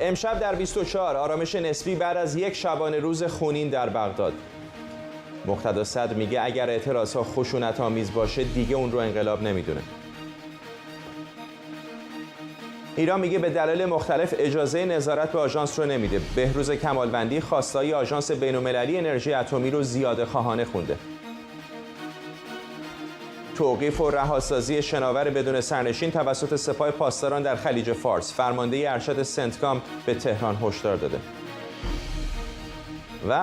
امشب در 24 آرامش نسبی بعد از یک شبانه روز خونین در بغداد. مقتدا صدر میگه اگر اعتراضها خشونت‌آمیز باشه دیگه اون رو انقلاب نمیدونه. ایران میگه به دلایل مختلف اجازه نظارت به آژانس رو نمیده. بهروز کمالوندی خواستای آژانس بین‌المللی انرژی اتمی رو زیاده خواهانه خونده. توقیف و رهاسازی شناور بدون سرنشین توسط سپاه پاسداران در خلیج فارس. فرمانده ارشد سنتکام به تهران هشدار داده. و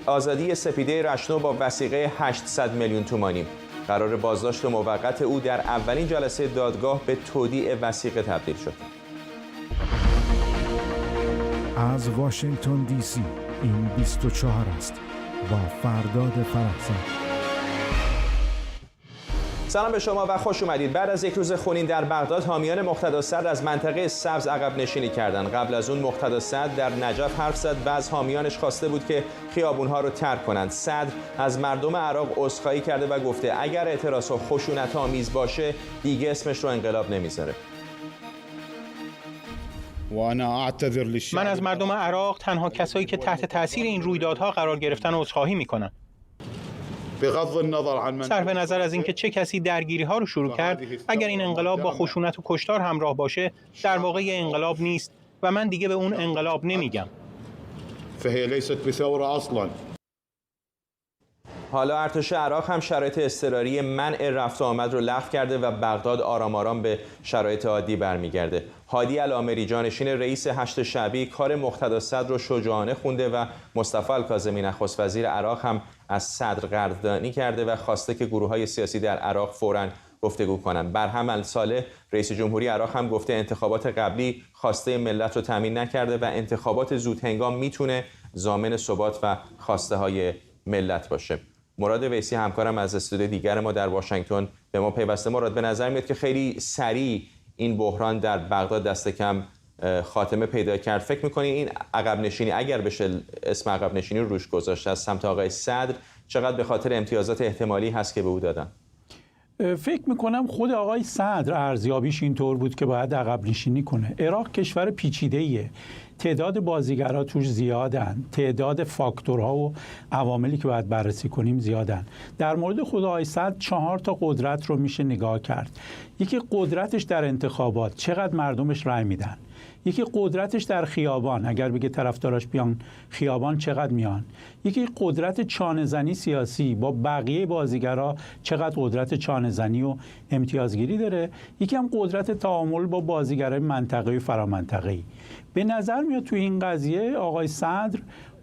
آزادی سپیده رشنو با وثیقه 800 میلیون تومانی. قرار بازداشت موقت او در اولین جلسه دادگاه به تودیع وثیقه تبدیل شد. از واشنگتن دی سی این 24 است با فرداد فرحزاد. سلام به شما و خوش اومدید. بعد از یک روز خونین در بغداد حامیان مقتدا صدر از منطقه سبز عقب نشینی کردند. قبل از اون مقتدا صدر در نجف حرف زد و از حامیانش خواسته بود که خیابونها رو ترک کنند. صدر از مردم عراق عذرخواهی کرده و گفته اگر اعتراضها خشونت‌آمیز باشه دیگه اسمش رو انقلاب نمیذاره. من از مردم عراق، تنها کسایی که تحت تاثیر این رویدادها قرار گرفتن، عذرخواهی میکنم. صرف نظر از اینکه چه کسی درگیری ها رو شروع کرد، اگر این انقلاب با خشونت و کشتار همراه باشه در واقع انقلاب نیست و من دیگه به اون انقلاب نمیگم. حالا ارتش عراق هم شرایط اضطراری منع رفت و آمد رو لغو کرده و بغداد آرام آرام به شرایط عادی برمیگرده. هادی العامری جانشین رئیس هشت شعبی کار مقتدا صدر رو شجاعانه خونده و مصطفی الکاظمی نخست وزیر عراق هم از صدر قدردانی کرده و خواسته که گروه‌های سیاسی در عراق فوراً گفتگو کنند. برهم الصالح رئیس جمهوری عراق هم گفته انتخابات قبلی خواسته ملت رو تامین نکرده و انتخابات زودهنگام میتونه ضامن ثبات و خواسته های ملت باشه. مراد ویسی همکارم از استودیو دیگر ما در واشنگتن به ما پیوسته. مراد، به نظر میاد که خیلی سریع این بحران در بغداد دست کم خاتمه پیدا کرد. فکر می‌کنی این عقب نشینی، اگر بشه اسم عقب نشینی رو روش گذاشت، از سمت آقای صدر چقدر به خاطر امتیازات احتمالی هست که به او دادن؟ فکر میکنم خود آقای صدر ارزیابیش اینطور بود که باید عقب نشینی کنه. عراق کشور پیچیده‌ایه، تعداد بازیگرها توش زیادن، تعداد فاکتورها و عواملی که باید بررسی کنیم زیادن. در مورد خود آقای صدر 4 تا قدرت رو میشه نگاه کرد. یکی قدرتش در انتخابات، چقدر مردمش رأی میدن. یکی قدرتش در خیابان، اگر بگه طرفداراش بیان خیابان چقدر میان. یکی قدرت چانه‌زنی سیاسی، با بقیه بازیگرا چقدر قدرت چانه‌زنی و امتیازگیری داره. یکی هم قدرت تعامل با بازیگرای منطقه‌ای و فرامنطقه‌ای. به نظر میاد توی این قضیه آقای صدر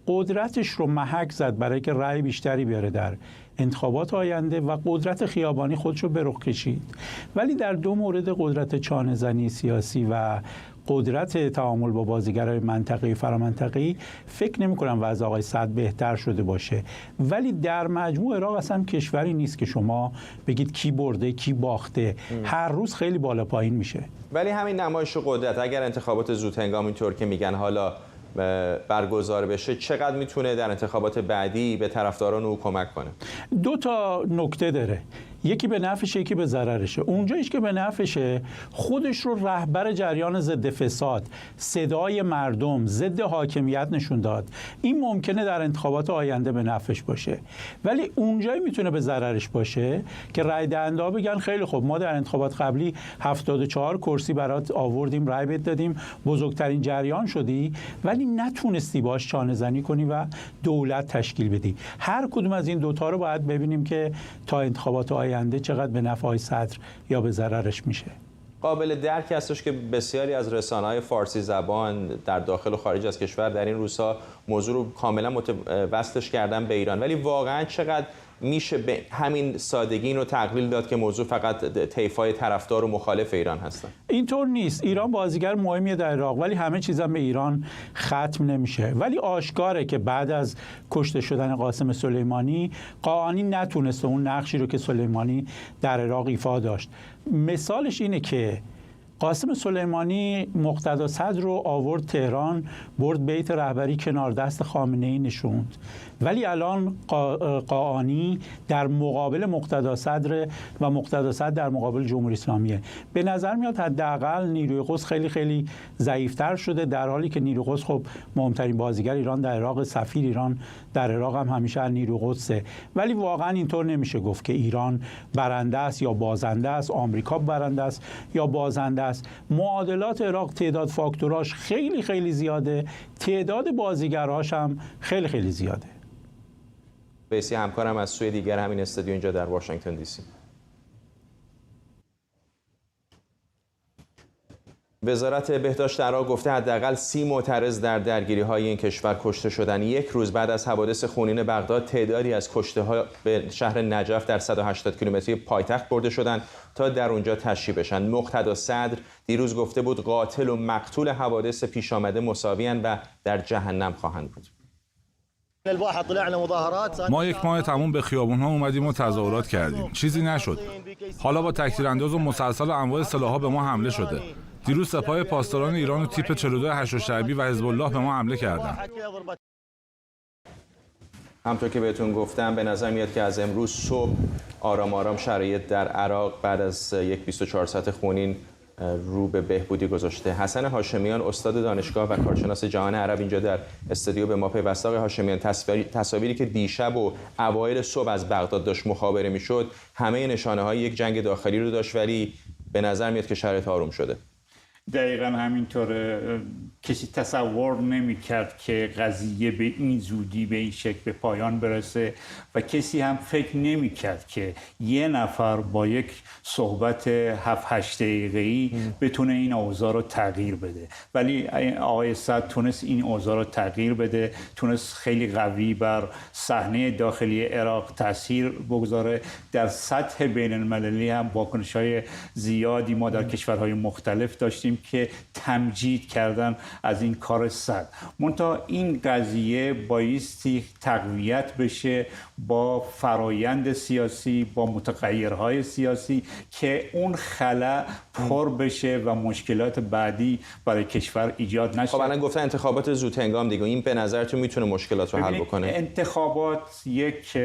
قدرتش رو محک زد برای که رأی بیشتری بیاره در انتخابات آینده و قدرت خیابانی خودش رو به رخ کشید. ولی در دو مورد، قدرت چانه‌زنی سیاسی و قدرت تعامل با بازیگرای منطقه‌ای فرامنطقه‌ای، فکر نمی‌کنم وضع آقای صدر بهتر شده باشه. ولی در مجموع عراق اصلا کشوری نیست که شما بگید کی برده کی باخته. هر روز خیلی بالا پایین میشه. ولی همین نمایش قدرت اگر انتخابات زودهنگام اینطور که میگن حالا برگزار بشه، چقدر میتونه در انتخابات بعدی به طرفداران او کمک کنه؟ 2 تا نکته داره. یکی به نفعشه، یکی به ضررشه. اونجاییش که به نفعشه، خودش رو رهبر جریان ضد فساد، صدای مردم، ضد حاکمیت نشون داد. این ممکنه در انتخابات آینده به نفعش باشه. ولی اونجایی میتونه به ضررش باشه که رای دهنده‌ها بگن خیلی خوب، ما در انتخابات قبلی 74 کرسی برات آوردیم، رای بهت دادیم، بزرگترین جریان شدی، ولی نتونستی باش چانه‌زنی کنی و دولت تشکیل بدی. هر کدوم از این دوتا رو باید ببینیم که تا انتخابات آینده چقدر به نفع صدر یا به ضررش میشه. قابل درک هستش که بسیاری از رسانه‌های فارسی زبان در داخل و خارج از کشور در این روزها موضوع رو کاملا وصلش کردن به ایران، ولی واقعا چقدر میشه به همین سادگی این رو تقلیل داد که موضوع فقط طیف‌های طرفدار و مخالف ایران هستن؟ اینطور نیست. ایران بازیگر مهمیه در عراق، ولی همه چیزا به ایران ختم نمیشه. ولی آشکاره که بعد از کشته شدن قاسم سلیمانی، قاآنی نتونسته اون نقشی رو که سلیمانی در عراق ایفا داشت. مثالش اینه که قاسم سلیمانی مقتدا صدر رو آورد تهران، برد بیت رهبری کنار دست خامنه‌ای نشوند، ولی الان قاآنی در مقابل مقتدا صدر و مقتدا صدر در مقابل جمهوری اسلامیه. به نظر میاد حداقل نیروی قدس خیلی خیلی ضعیف‌تر شده، در حالی که نیروی قدس خب مهمترین بازیگر ایران در عراق، سفیر ایران در عراق هم همیشه از نیروی قدسه. ولی واقعا اینطور نمیشه گفت که ایران برنده است یا بازنده است، آمریکا برنده است یا بازنده است. معادلات عراق تعداد فاکتوراش خیلی خیلی زیاده، تعداد بازیگرهاش هم خیلی خیلی زیاده. بیسی همکارم از سوی دیگر همین استودیو اینجا در واشنگتن دی سی. وزارت بهداشت عراق گفته حداقل 30 معترض در درگیری‌های این کشور کشته شدند. یک روز بعد از حوادث خونین بغداد، تعدادی از کشته‌ها به شهر نجف در 180 کیلومتری پایتخت برده شدند تا در اونجا تشییع بشن. مقتدا صدر دیروز گفته بود قاتل و مقتول حوادث پیش آمده مساوی‌اند و در جهنم خواهند بود. ما یک ماه تموم به خیابون‌ها اومدیم و تظاهرات کردیم، چیزی نشد. حالا با تکتیرانداز و مسلسل و انواع سلاح‌ها به ما حمله شده. دیروز سپاه پاسداران ایران و تیپ 42 هشت شعبی و حزب الله به ما حمله کردند. همطور که بهتون گفتم به نظر میاد که از امروز صبح آرام آرام شرایط در عراق بعد از یک 24 ساعت خونین رو به بهبودی گذاشته. حسن هاشمیان استاد دانشگاه و کارشناس جهان عرب اینجا در استودیو به ما پیوسته. آقای هاشمیان، تصاویری که دیشب و اوایل صبح از بغداد داشت مخابره میشد همه نشانه‌های یک جنگ داخلی رو داشت، ولی به نظر میاد که شرایط آروم شده. دقیقا همینطور. کسی تصور نمی‌کرد که قضیه به این زودی به این شکل به پایان برسه و کسی هم فکر نمی‌کرد که یه نفر با یک صحبت 7-8 دقیقه‌ای بتونه این اوضاع رو تغییر بده. ولی آقای صدر تونست این اوضاع رو تغییر بده، تونست خیلی قوی بر صحنه داخلی عراق تاثیر بگذاره. در سطح بین‌المللی هم واکنش‌های زیادی ما در کشورهای مختلف داشتیم که تمجید کردن از این کار صدر. منتها این قضیه بایستی تقویت بشه با فرایند سیاسی، با متغیرهای سیاسی که اون خلا پر بشه و مشکلات بعدی برای کشور ایجاد نشه. خب الان گفتن انتخابات زود هنگام دیگه، این به نظرتون میتونه مشکلات رو حل بکنه؟ انتخابات یک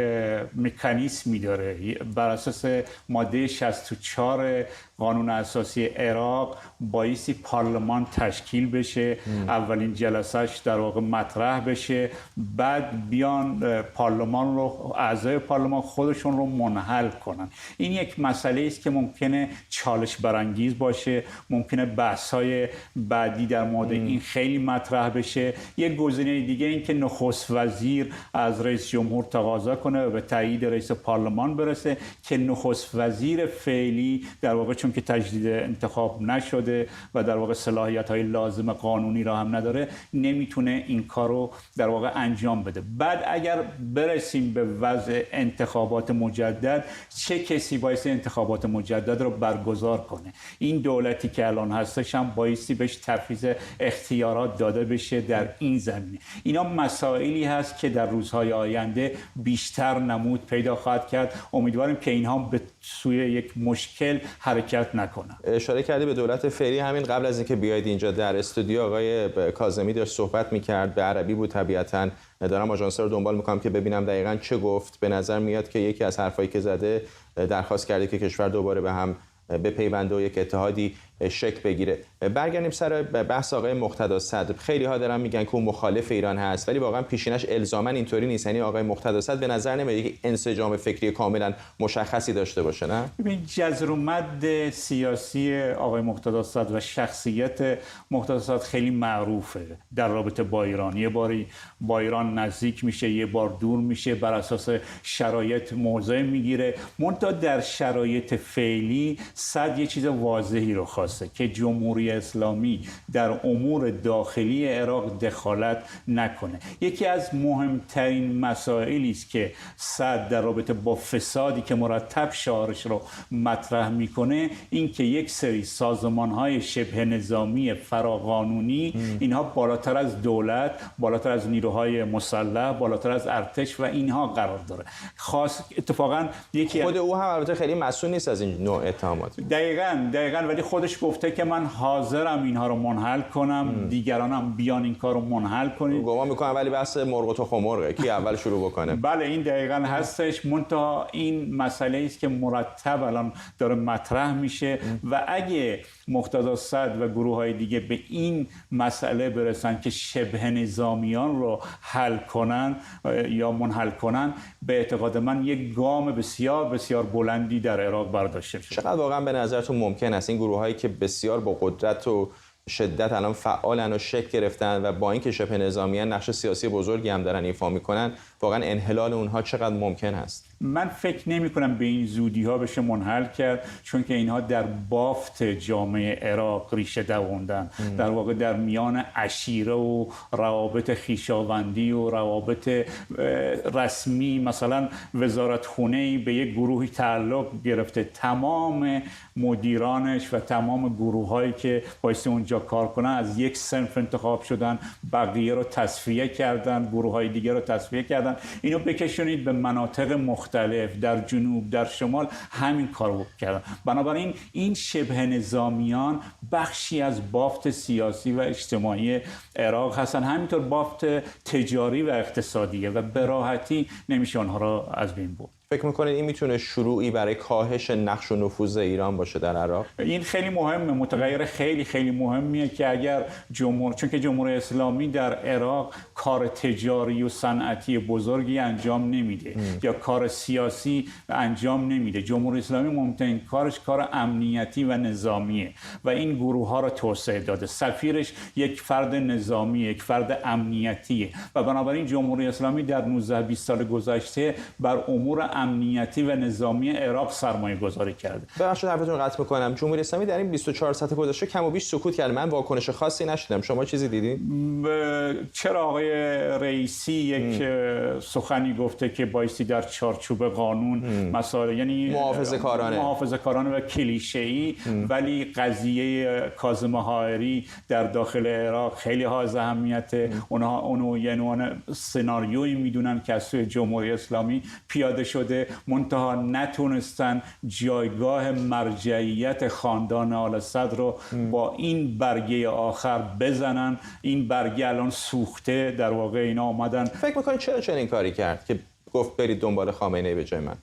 مکانیزمی داره بر اساس ماده 64 قانون اساسی عراق. بایستی پارلمان تشکیل بشه، اولین جلسهش در واقع مطرح بشه، بعد بیان پارلمان رو، اعضای پارلمان خودشون رو منحل کنن. این یک مسئله است که ممکنه چالش برانگیز باشه، ممکنه بحث‌های بعدی در مورد این خیلی مطرح بشه. یک گزینه دیگه این که نخست وزیر از رئیس جمهور تقاضا کنه و به تایید رئیس پارلمان برسه که نخست وزیر فعلی در واقع چون که تجدید انتخاب نشده و در واقع صلاحیت‌های لازم قانونی را هم نداره، نمیتونه این کارو در واقع انجام بده. بعد اگر برسیم به وضع انتخابات مجدد، چه کسی بایستی انتخابات مجدد رو برگزار کنه؟ این دولتی که الان هستش هم بایستی بهش تفویض اختیارات داده بشه در این زمینه. اینا مسائلی هست که در روزهای آینده بیشتر نمود پیدا خواهد کرد. امیدواریم که اینها به سوی یک مشکل حرکت نکنن. اشاره کردی به دولت فعلی. همین قبل از اینکه بیاید اینجا در استودیو آقای کاظمی داشت صحبت می‌کرد، به عربی بود طبیعتاً. دارم آژانس رو دنبال می‌کنم که ببینم دقیقاً چه گفت. به نظر میاد که یکی از حرفایی که زده درخواست کرده که کشور دوباره به هم بپیونده و یک اتحادی شکل بگیره. برگردیم سر بحث آقای مقتدا صدر. خیلی ها دارن میگن که اون مخالف ایران هست، ولی واقعا پیشینش الزاما اینطوری نیست. یعنی آقای مقتدا صدر به نظر نمیاد که انسجام فکری کاملا مشخصی داشته باشه. نه، ببین جذر و مد سیاسی آقای مقتدا صدر و شخصیت مقتدا صدر خیلی معروفه در رابطه با ایران. یه باری با ایران نزدیک میشه، یه بار دور میشه، بر اساس شرایط موضع میگیره. منتها در شرایط فعلی صدر یه چیز واضحی رو خواسته که جمهوری اسلامی در امور داخلی عراق دخالت نکنه. یکی از مهمترین مسائلی است که صدر در رابطه با فسادی که مرتب شعارش رو مطرح میکنه این که یک سری سازمان‌های شبه نظامی فراقانونی اینها بالاتر از دولت، بالاتر از نیروهای مسلح، بالاتر از ارتش و اینها قرار داره. خاص اتفاقا یکی خود او هم البته خیلی مسئول نیست از این نوع اتهامات. دقیقاً ولی خودش خودش گفته که من حاضرم اینها رو منحل کنم، دیگرانم بیان این کار رو منحل کنید. گمان میکنم ولی بحث مرغ و تخم مرغه کی اول شروع بکنه. بله این دقیقاً هستش. منتها این مسئله است که مرتب الان داره مطرح میشه و اگه مقتدا صدر و گروه‌های دیگه به این مسئله برسن که شبه نظامیان رو حل کنن یا منحل کنن، به اعتقاد من یک گام بسیار بسیار بلندی در عراق برداشته شده. چقدر واقعا به نظرتون ممکن است این گروه‌هایی که بسیار با قدرت و شدت الان فعالن و شکل گرفتن و با اینکه شبه نظامیان نقش سیاسی بزرگی هم دارن ایفا میکنن، واقعا انحلال اونها چقدر ممکن است؟ من فکر نمی کنم به این زودی ها بشه منحل کرد، چون که اینها در بافت جامعه عراق ریشه دووندن. در واقع در میان عشیره و روابط خویشاوندی و روابط رسمی، مثلا وزارت خونه‌ای به یک گروهی تعلق گرفته، تمام مدیرانش و تمام گروه‌هایی که بایستی اونجا کار کنن از یک صنف انتخاب شدن، بقیه رو تصفیه کردن، گروه‌های دیگه رو تصفیه کردن. اینو بکشونید به مناطق مختلف در جنوب، در شمال، همین کارو کردن. بنابراین این شبه نظامیان بخشی از بافت سیاسی و اجتماعی عراق هستن، همینطور بافت تجاری و اقتصادیه و به راحتی نمیشه آنها را از بین برد. فکر میکنید این میتونه شروعی برای کاهش نقش و نفوذ ایران باشه در عراق؟ این خیلی مهمه، متغیر خیلی خیلی مهمیه که اگر چون که جمهوری اسلامی در عراق کار تجاری و صنعتی بزرگی انجام نمیده یا کار سیاسی انجام نمیده. جمهوری اسلامی مهمترین کارش کار امنیتی و نظامیه و این گروه ها را توسعه داده. سفیرش یک فرد نظامی، یک فرد امنیتیه و بنابراین جمهوری اسلامی در 19-20 سال گذشته بر امور امنیتی و نظامی عراق سرمایه گذاری کرده. ببخشید حرفتون رو قطع می‌کنم. جمهوری اسلامی در این 24 ساعت گذشته کم و بیش سکوت کرد. من واکنش خاصی نشیدم. شما چیزی دیدین؟ چرا آقای رئیسی یک سخنی گفته که بایستی در چارچوب قانون مسائل، یعنی محافظه‌کارانه و کلیشه‌ای، ولی قضیه کاظم حائری در داخل عراق خیلی حائز اهمیته. اونها اونو یعنی سناریویی میدونن که از سوی جمهوری اسلامی پیاده شده، منتها نتونستن جایگاه مرجعیت خاندان آل صدر رو با این برگه آخر بزنن. این برگه الان سوخته، در واقع اینا آمدن. فکر میکنید چرا چنین کاری کرد که گفت برید دنبال خامنه‌ای به جای من؟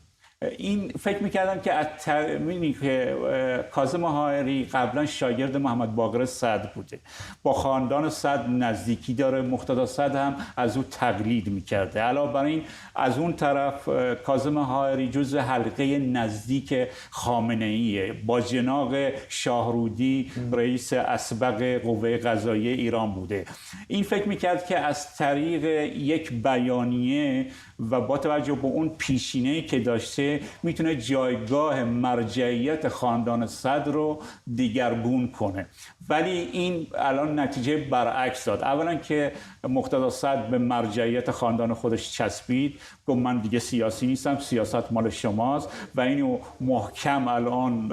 این فکر میکردم که کاظم حائری قبلا شاگرد محمد باقر صدر بوده، با خاندان صدر نزدیکی داره، مقتدا صدر هم از او تقلید میکرده. علاوه بر این از اون طرف کاظم حائری جزء حلقه نزدیک خامنه‌ایه، با جناق شاهرودی رئیس اسبق قوه قضاییه ایران بوده. این فکر میکرد که از طریق یک بیانیه و با توجه به اون پیشینه‌ای که داشته میتونه جایگاه مرجعیت خاندان صدر رو دیگرگون کنه، ولی این الان نتیجه برعکس داد. اولا که مقتدا صدر به مرجعیت خاندان خودش چسبید، گفت من دیگه سیاسی نیستم، سیاست مال شماست و اینو محکم الان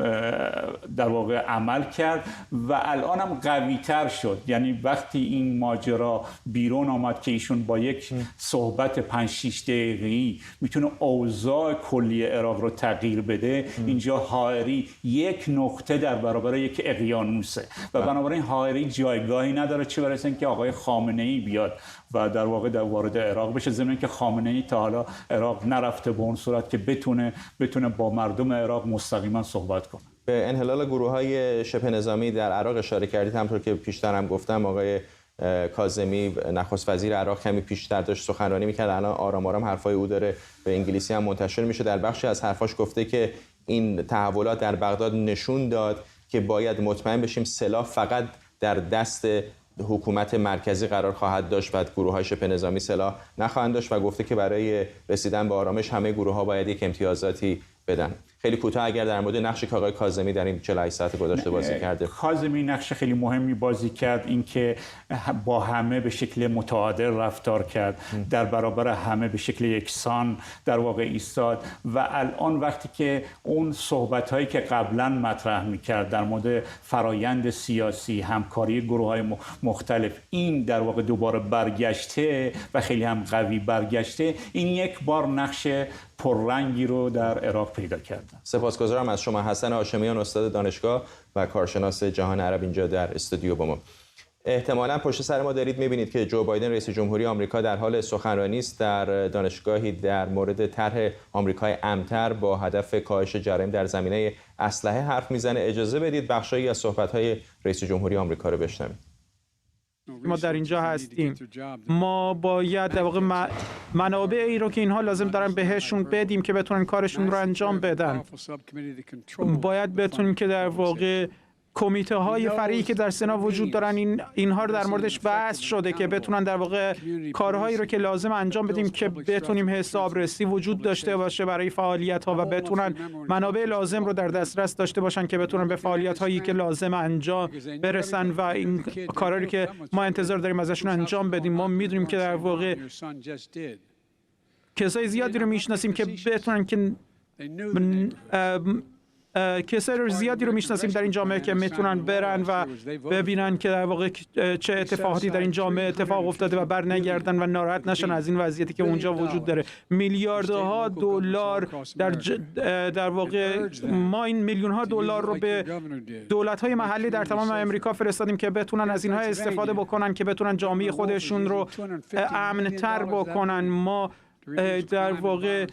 در واقع عمل کرد و الان هم قوی تر شد. یعنی وقتی این ماجرا بیرون آمد که ایشون با یک صحبت 5-6 دقیقه‌ای میتونه اوضاع کلی عراق رو تغییر بده، اینجا حائری یک نقطه در برابر یک اقیانوسه و بنابراین حائری جایگاهی نداره، چه برسه اینکه آقای خامنه‌ای بیاد و در واقع وارد عراق بشه، ضمن که خامنه‌ای تا حالا عراق نرفته به اون صورت که بتونه با مردم عراق مستقیما صحبت کنه. به انحلال گروه‌های شبه نظامی در عراق اشاره کردید. همونطور که پیشتر هم گفتم آقای کاظمی نخست وزیر عراق کمی پیشتر داشت سخنرانی می‌کرد، الان آرام آرام حرفای او داره به انگلیسی هم منتشر میشه. در بخشی از حرفاش گفته که این تحولات در بغداد نشون داد که باید مطمئن بشیم سلاح فقط در دست حکومت مرکزی قرار خواهد داشت و گروه‌های شبه نظامی سلاح نخواهند داشت و گفته که برای رسیدن به آرامش همه گروه‌ها باید یک امتیازاتی بدن. خیلی کوتاه اگر در مورد نقشی که آقای کاظمی در این 48 ساعت گذشته بازی کرده. کاظمی نقش خیلی مهمی بازی کرد، اینکه با همه به شکل متعادل رفتار کرد، در برابر همه به شکل یکسان در واقع ایستاد و الان وقتی که اون صحبت‌هایی که قبلا مطرح می‌کرد در مورد فرایند سیاسی، همکاری گروه‌های مختلف، این در واقع دوباره برگشته و خیلی هم قوی برگشته، این یک بار نقش پررنگی رو در عراق پیدا کرد. سپاسگزارم از شما حسن هاشمیان، استاد دانشگاه و کارشناس جهان عرب اینجا در استودیو با ما. احتمالاً پشت سر ما دارید می‌بینید که جو بایدن رئیس جمهوری آمریکا در حال سخنرانی است در دانشگاهی در مورد طرح آمریکای امن‌تر با هدف کاهش جرایم در زمینه اسلحه حرف میزنه. اجازه بدید بخشایی از صحبت‌های رئیس جمهوری آمریکا رو بشنویم. ما در اینجا هستیم، ما باید در واقع منابعی رو که اینها لازم دارن بهشون بدیم که بتونن کارشون رو انجام بدن. باید بتونیم که در واقع کمیته های فرعی که در سنا وجود دارن اینها رو در موردش بحث شده که بتونن در واقع کارهایی رو که لازم انجام بدیم که بتونیم حسابرسی وجود داشته باشه برای فعالیت ها و بتونن منابع لازم رو در دسترس داشته باشن که بتونن به فعالیت هایی که لازم انجام برسن و این کارهایی که ما انتظار داریم ازشون انجام بدیم. ما میدونیم که در واقع کسای زیادی رو میشناسیم که بتونن که کسای زیادی رو میشناسیم در این جامعه که میتونن برن و ببینن که در واقع چه اتفاقاتی در این جامعه اتفاق افتاده و برنگردن و ناراحت نشن از این وضعیتی که اونجا وجود داره. میلیاردها دلار در واقع ما این میلیون ها دلار رو به دولت‌های محلی در تمام امریکا فرستادیم که بتونن از اینها استفاده بکنن که بتونن جامعه خودشون رو امن‌تر بکنن. ما در واقع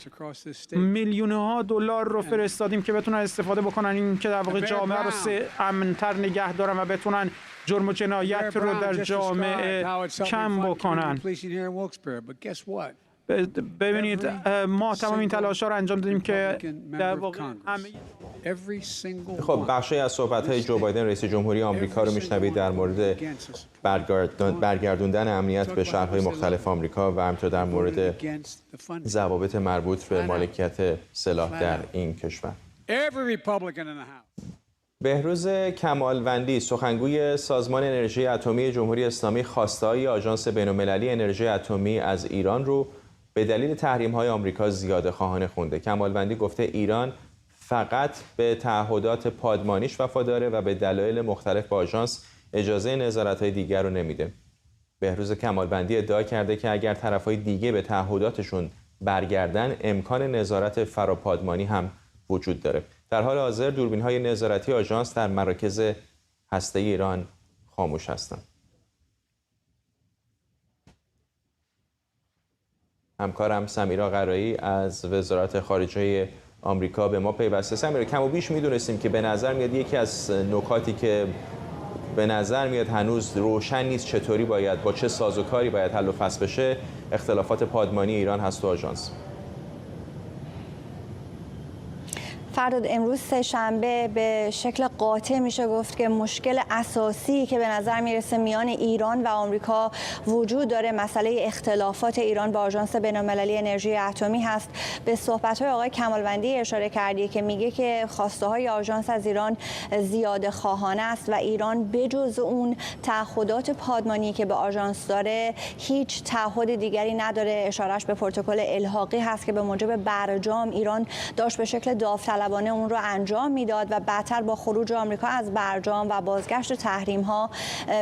میلیون ها دلار رو فرستادیم که بتونن استفاده بکنن این که در واقع جامعه رو امن‌تر نگه دارن و بتونن جرم و جنایت رو در جامعه کم بکنن. ببینید ما تمام این تلاش‌ها رو انجام دادیم که در واقع خب بخشی از صحبت‌های جو بایدن رئیس جمهوری آمریکا رو میشنوید در مورد برگردوندن امنیت به شهرهای مختلف آمریکا و همینطور در مورد ضوابط مربوط به مالکیت سلاح در این کشور. بهروز کمالوندی سخنگوی سازمان انرژی اتمی جمهوری اسلامی خواسته‌های آژانس بین‌المللی انرژی اتمی از ایران رو به دلیل تحریم‌های آمریکا زیاده خواهانه خونده. کمالوندی گفته ایران فقط به تعهدات پادمانیش وفاداره و به دلایل مختلف با آژانس اجازه نظارت‌های دیگر رو نمیده. بهروز کمالوندی ادعا کرده که اگر طرف‌های دیگه به تعهداتشون برگردن امکان نظارت فراپادمانی هم وجود داره. در حال حاضر دوربین‌های نظارتی آژانس در مراکز هسته‌ای ایران خاموش هستند. همکارم سمیرا قرایی از وزارت خارجه آمریکا به ما پیوسته. سمیرا کم و بیش میدونستیم که به نظر میاد یکی از نکاتی که به نظر میاد هنوز روشن نیست چطوری باید با چه سازوکاری باید حل و فصل بشه اختلافات پادمانی ایران هست و آژانس. فرداد امروز سه‌شنبه به شکل قاطع میشه گفت که مشکل اساسی که به نظر میرسه میان ایران و آمریکا وجود داره مسئله اختلافات ایران با آژانس بین‌المللی انرژی اتمی هست. به صحبت‌های آقای کمالوندی اشاره کردی که میگه که خواسته‌های آژانس از ایران زیاده خواهانه است و ایران بجز اون تعهدات پادمانی که به آژانس داره هیچ تعهد دیگری نداره. اشارهش به پروتکل الحاقی هست که به موجب برجام ایران داشت به شکل داوطلبانه اون رو انجام میداد و بعدتر با خروج آمریکا از برجام و بازگشت تحریم ها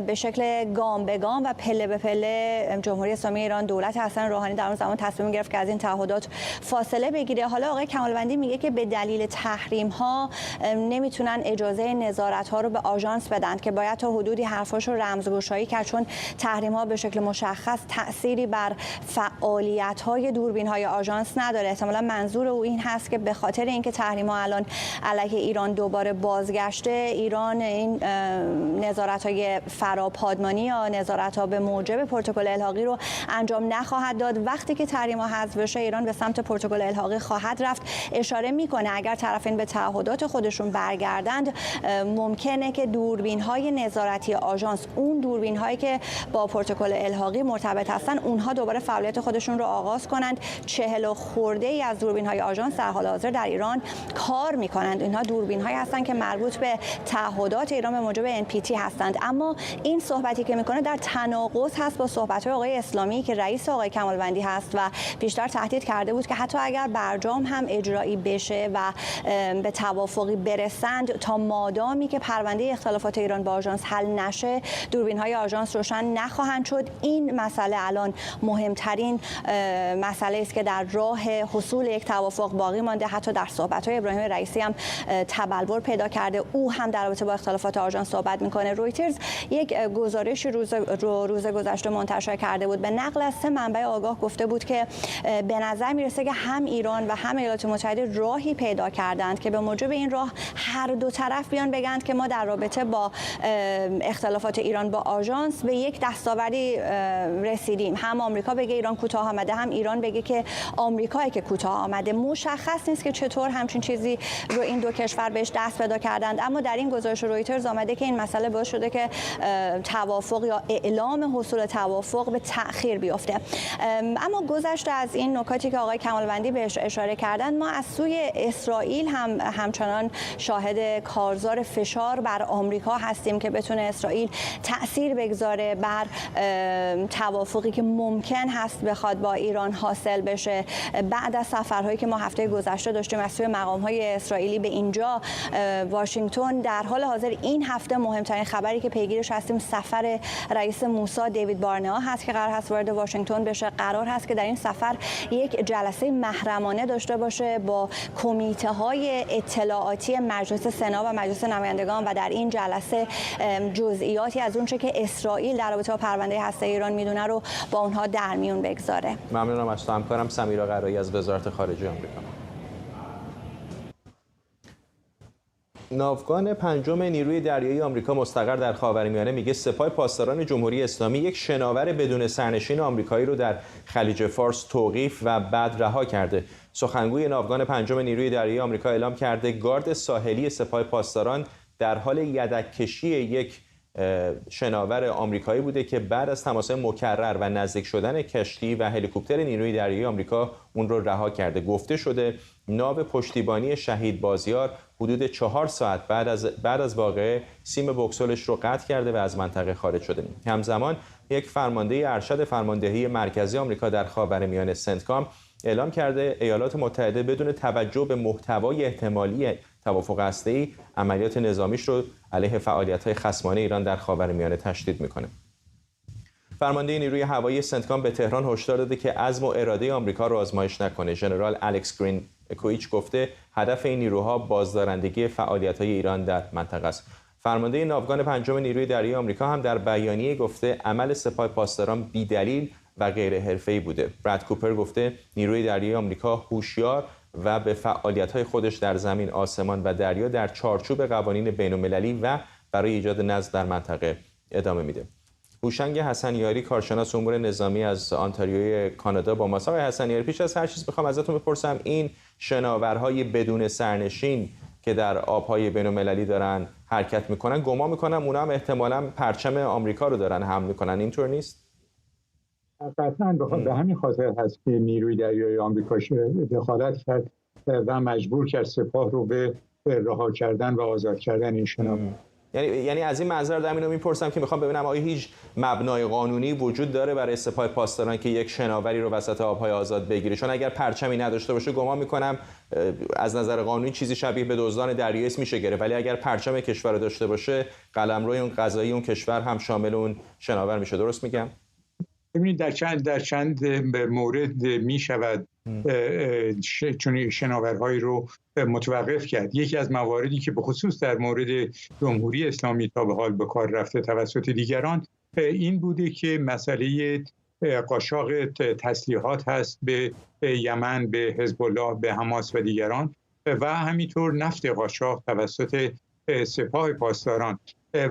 به شکل گام به گام و پله به پله جمهوری اسلامی ایران دولت حسن روحانی در اون زمان تصمیم گرفت که از این تعهدات فاصله بگیره. حالا آقای کمالوندی میگه که به دلیل تحریم ها نمیتونن اجازه نظارت ها رو به آژانس بدن که باید تا حدودی حرفاش رو رمزگشایی کرد چون تحریم ها به شکل مشخص تأثیری بر فعالیت های دوربین های آژانس نداره. احتمالاً منظور او این هست که به خاطر اینکه تحریم ها الان علیه ایران دوباره بازگشته ایران این نظارت‌های فراپادمانی یا نظارت‌ها به موجب پروتکل الحاقی رو انجام نخواهد داد. وقتی که تحریم‌ها حذف بشه ایران به سمت پروتکل الحاقی خواهد رفت. اشاره می‌کنه اگر طرفین به تعهدات خودشون برگردند ممکنه که دوربین‌های نظارتی آژانس اون دوربین‌هایی که با پروتکل الحاقی مرتبط هستن اونها دوباره فعالیت خودشون رو آغاز کنند. 40 خورده از دوربین‌های آژانس در حال حاضر در ایران کار میکنند. اینها دوربین‌هایی هستند که مربوط به تعهدات ایران به موجب NPT هستند. اما این صحبتی که میکنه در تناقض هست با صحبت‌های آقای اسلامی که رئیس آقای کمالوندی هست و بیشتر تهدید کرده بود که حتی اگر برجام هم اجرایی بشه و به توافقی برسند تا مادامی که پرونده اختلافات ایران با آژانس حل نشه دوربین‌های آژانس روشن نخواهند شد. این مسئله الان مهمترین مسئله است که در راه حصول یک توافق باقی مانده. حتی در صحبت‌های ابراهیم رئیسی هم تبلور پیدا کرده. او هم در رابطه با اختلافات آژانس صحبت میکنه. رویترز یک گزارش روز گذشته منتشر کرده بود. به نقل از 3 منبع آگاه گفته بود که به نظر میرسه که هم ایران و هم ایالات متحده راهی پیدا کردند که به موجب این راه هر دو طرف بیان بگند که ما در رابطه با اختلافات ایران با آژانس به یک دستاوردی رسیدیم. هم آمریکا بگه ایران کوتاه آمده، هم ایران بگه که آمریکایی که کوتاه آمده. مشخص نیست که چطور همچین چیزی رو این دو کشور بهش دست پیدا کردند، اما در این گزارش رویترز آمده که این مسئله باعث شده که توافق یا اعلام حصول توافق به تأخیر بیفته. اما گذشته از این نکاتی که آقای کمالوندی بهش اشاره کردند، ما از سوی اسرائیل همچنان شاهد کارزار فشار بر آمریکا هستیم که بتونه اسرائیل تأثیر بگذاره بر توافقی که ممکن هست بخواد با ایران حاصل بشه. بعد از سفرهایی که ما هفته گذشته داشتیم از سوی مقام‌های اسرائیلی به اینجا واشنگتن، در حال حاضر این هفته مهمترین خبری که پیگیرش هستیم سفر رئیس موساد دیوید بارنئا هست که قرار هست وارد واشنگتن بشه. قرار هست که در این سفر یک جلسه محرمانه داشته باشه با کمیته‌های اطلاعاتی مجلس سنا و مجلس نمایندگان و در این جلسه جزئیاتی از اونچه که اسرائیل در رابطه با پرونده هسته‌ای ایران میدونه رو با اونها در میون بگذاره. ممنونم از تو همکارم سمیرا قرایی از وزارت خارجه آمریکا. ناوگان 5 نیروی دریایی آمریکا مستقر در خاورمیانه میگه سپاه پاسداران جمهوری اسلامی یک شناور بدون سرنشین آمریکایی رو در خلیج فارس توقیف و بعد رها کرده. سخنگوی ناوگان 5 نیروی دریایی آمریکا اعلام کرده گارد ساحلی سپاه پاسداران در حال یدک‌کشی یک شناور آمریکایی بوده که بعد از تماس‌های مکرر و نزدیک شدن کشتی و هلیکوپتر نیروی دریایی آمریکا اون رو رها کرده. گفته شده ناو پشتیبانی شهید بازیار حدود 4 ساعت بعد از واقعه سیم بوکسلش رو قطع کرده و از منطقه خارج شده. همزمان یک فرمانده ارشد فرماندهی مرکزی آمریکا در خاورمیانه سنتکام اعلام کرده ایالات متحده بدون توجه به محتوای احتمالی توافق هسته‌ای عملیات نظامیش رو علیه فعالیت‌های خصمانه ایران در خاورمیانه تشدید می‌کنه. فرمانده نیروی هوایی سنتکام به تهران هشدار داده که عزم و اراده آمریکا رو آزمایش نکنه. ژنرال الکس گرین کویچ گفته هدف این نیروها بازدارندگی فعالیت‌های ایران در منطقه است. فرمانده ناوگان 5 نیروی دریایی آمریکا هم در بیانیه گفته عمل سپاه پاسداران بی‌دلیل و غیر حرفه‌ای بوده. براد کوپر گفته نیروی دریایی آمریکا هوشیار و به فعالیت‌های خودش در زمین، آسمان و دریا در چارچوب قوانین بین‌المللی و برای ایجاد نظم در منطقه ادامه میده. هوشنگ حسنیاری کارشناس امور نظامی از آنتاریوی کانادا با ماست. آقای حسنیاری، پیش از هر چیز می‌خوام ازتون بپرسم این شناورهای بدون سرنشین که در آب‌های بین‌المللی دارن حرکت می‌کنن، گمان می‌کنم اونا هم احتمالاً پرچم آمریکا رو دارن حمل می‌کنن، اینطور نیست؟ قطعاً به همین خاطر هست که نیروی دریایی آمریکا دخالت کرد و مجبور کرد سپاه رو به رها کردن و آزاد کردن این شناور. یعنی از این منظر دارم اینو میپرسم که میخوام ببینم آیا هیچ مبنای قانونی وجود داره برای سپاه پاسداران که یک شناوری رو وسط آبهای آزاد بگیره؟ چون اگر پرچمی نداشته باشه گمان میکنم از نظر قانونی چیزی شبیه به دزدان دریایی میشه گرفت، ولی اگر پرچم کشور رو داشته باشه قلمروی اون قضایی اون کشور هم شامل اون شناور میشه. درست میگم؟ ببینید در چند مورد میشود چون شناورهایی رو متوقف کرد. یکی از مواردی که به خصوص در مورد جمهوری اسلامی تا به حال به کار رفته توسط دیگران این بوده که مسئله قاچاق تسلیحات هست به یمن، به حزب الله، به حماس و دیگران و همینطور نفت قاچاق توسط سپاه پاسداران.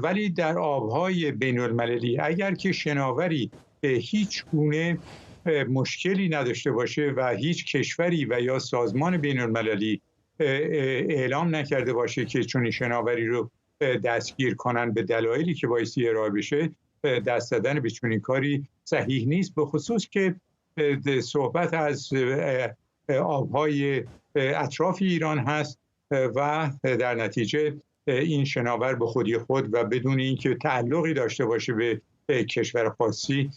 ولی در آبهای بین المللی اگر که شناوری هیچ گونه مشکلی نداشته باشه و هیچ کشوری و یا سازمان بین المللی اعلام نکرده باشه که چون شناوری رو دستگیر کنن به دلایلی که بایستی ارائه بشه، دست زدن به چنین کاری صحیح نیست، به خصوص که صحبت از آبهای اطراف ایران هست و در نتیجه این شناور به خودی خود و بدون اینکه تعلقی داشته باشه به کشور خاصی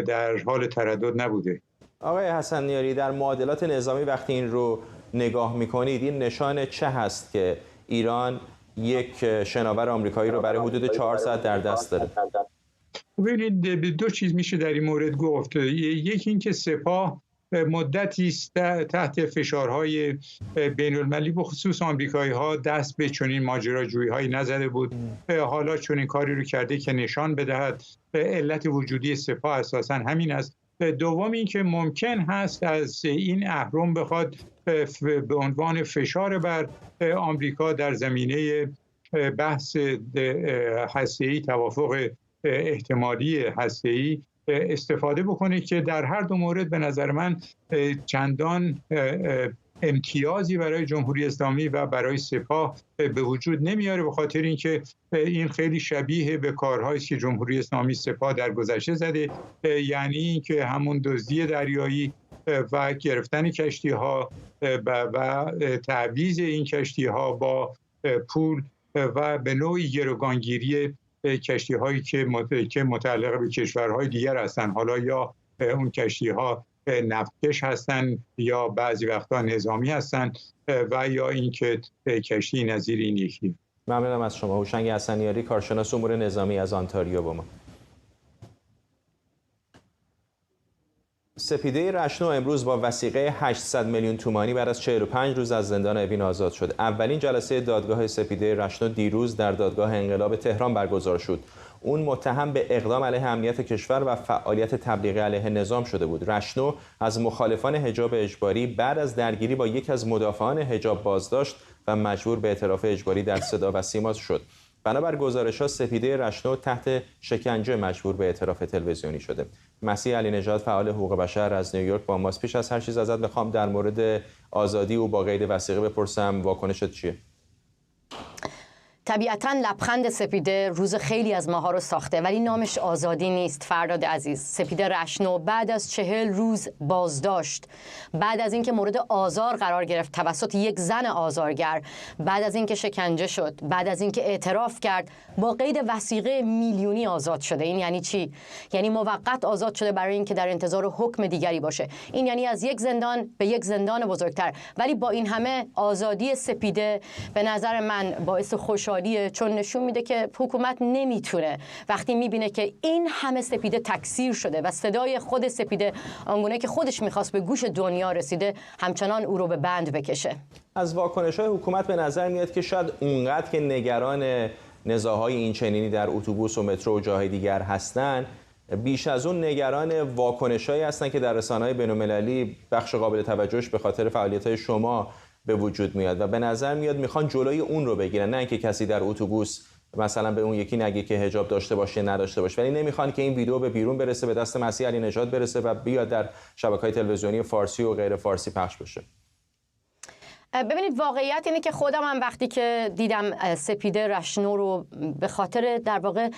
در حال تردد نبوده. آقای حسنیاری، در معادلات نظامی وقتی این رو نگاه میکنید این نشان چه هست که ایران یک شناور آمریکایی رو برای حدود 4 ساعت در دست داره؟ ببینید دو چیز میشه در این مورد گفت. یکی این که سپاه مدتی است تحت فشارهای بین المللی به خصوص آمریکایی‌ها دست به چنین ماجراجویی‌هایی نزده بود. حالا چنین کاری رو کرده که نشان بدهد علت وجودی سپاه اساساً همین است. دوم این که ممکن هست از این اهرم بخواد به عنوان فشار بر آمریکا در زمینه بحث هسته‌ای، توافق احتمالی هسته‌ای استفاده بکنه که در هر دو مورد به نظر من چندان امتیازی برای جمهوری اسلامی و برای سپاه به وجود نمیاره، به خاطر اینکه این خیلی شبیه به کارهایی که جمهوری اسلامی سپاه در گذشته زده، یعنی اینکه همون دزدی دریایی و گرفتن کشتی‌ها و تعویض این کشتی‌ها با پول و به نوعی گروگانگیری کشتی‌هایی که متعلق به کشورهای دیگر هستند، حالا یا اون کشتی‌ها نفتکش هستند یا بعضی وقتا نظامی هستند و یا اینکه کشتی نظیر این یکی. ممنونم از شما. هوشنگ حسنیاری، کارشناس امور نظامی از آنتاریو با ما. سپیده رشنو امروز با وثیقه 800 میلیون تومانی بعد از 45 روز از زندان اوین آزاد شد. اولین جلسه دادگاه سپیده رشنو دیروز در دادگاه انقلاب تهران برگزار شد. اون متهم به اقدام علیه امنیت کشور و فعالیت تبلیغی علیه نظام شده بود. رشنو از مخالفان حجاب اجباری بعد از درگیری با یکی از مدافعان حجاب بازداشت و مجبور به اعتراف اجباری در صدا و سیما شد. بنابر گزارش‌ها سپیده رشنو تحت شکنجه مجبور به اعتراف تلویزیونی شده. مسیح علی نژاد، فعال حقوق بشر از نیویورک با ماست. پیش از هر چیز ازت بخوام در مورد آزادی او با قید وثیقه بپرسم، واکنشت چیه؟ طبیعتاً لبخند سپیده روز خیلی از ماها رو ساخته، ولی نامش آزادی نیست. فرداد عزیز، سپیده رشنو بعد از 40 روز بازداشت، بعد از اینکه مورد آزار قرار گرفت توسط یک زن آزارگر، بعد از اینکه شکنجه شد، بعد از اینکه اعتراف کرد، با قید وثیقه میلیونی آزاد شده. این یعنی چی؟ یعنی موقت آزاد شده برای اینکه در انتظار حکم دیگری باشه. این یعنی از یک زندان به یک زندان بزرگتر. ولی با این همه آزادی سپیده به نظر من باعث خوشحالیه، چون نشون میده که حکومت نمیتونه وقتی میبینه که این همه سپیده تکثیر شده و صدای خود سپیده آنگونه که خودش میخواست به گوش دنیا رسیده، همچنان او رو به بند بکشه. از واکنش‌های حکومت به نظر میاد که شاید اونقدر که نگران نزاع‌های این چنینی در اتوبوس و مترو و جاهای دیگر هستن، بیش از اون نگران واکنش‌هایی هستن که در رسانه‌های بین‌المللی بخش قابل توجهش به خاطر فعالیت‌های شما به وجود میاد و به نظر میاد میخوان جلوی اون رو بگیرن، نه اینکه کسی در اتوبوس مثلا به اون یکی نگه که حجاب داشته باشه نداشته باشه، ولی نمیخوان که این ویدیو به بیرون برسه، به دست مسیح علی نژاد برسه و بیاد در شبکه‌های تلویزیونی فارسی و غیر فارسی پخش بشه. ببینید، واقعیت اینه که خودم هم وقتی که دیدم سپیده رشنو رو، به خاطر در واقع